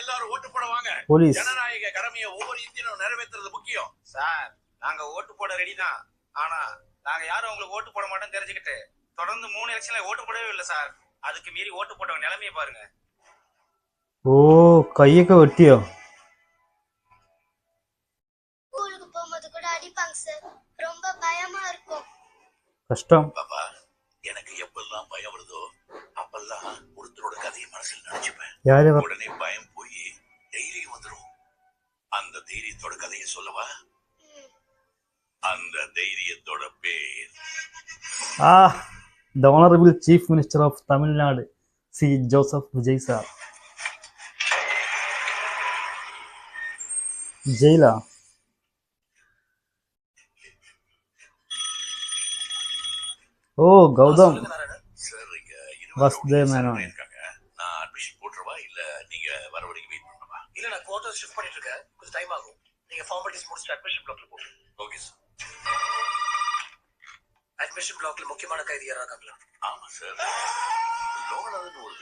எல்லாரும் ஓட்டு போட வாங்க. போலீஸ் ஜனநாயக கடமையை ஒவ்வொரு இந்தியனும் நிறைவேற்றுறது முக்கியம். சார், நாங்க ஓட்டு போட ரெடி தான். ஆனா நாங்க யாரும் உங்களுக்கு ஓட்டு போட மாட்டோம்னு தெரிஞ்சுக்கிட்டு தொடர்ந்து 3 எலெக்ஷன்ல ஓட்டு போடவே இல்லை சார். அதுக்கு மீறி ஓட்டு போட்டவங்க நிலைமையை பாருங்க. ஓ கையக்க வெட்டியோ ஸ்கூலுக்கு போகும்போது கூட அடிப்பாங்க சார். ரொம்ப பயமா இருக்கும். கஷ்டம். பாப்பா, எனக்கு எப்பெல்லாம் பயம் வருதோ அப்பெல்லாம் ஒருத்தரோட கதையை மனசுல நினைச்சுப்பேன். யாரு உடனே பயம் போய் தைரியம் வந்துடும். அந்த தைரியத்தோட கதையை சொல்லவா? அந்த தைரியத்தோட பேர் the honorable chief minister of Tamil Nadu C Joseph Vijay sir. ஜெயிலா ஓ கௌதம் வசுதேவ் மேனன். நான் அட்மிஷன் போட்டுருவா இல்ல நீங்க வர வரைக்கும் வெயிட் பண்ணவா? இல்ல நான் குவார்டர்ஸ் ஷிஃப்ட் பண்ணிட்டு இருக்கேன். கொஞ்சம் டைம் ஆகும். நீங்க ஃபார்மாலிட்டிஸ் முடிச்சிட்டு அட்மிஷன் பிளாக்ல போங்க. Okay sir. அட்மிஷன் பிளாக்ல முக்கியமான கைதி யாரா இருக்காங்களா? ஆமா சார். லோகநாதன் ஒரு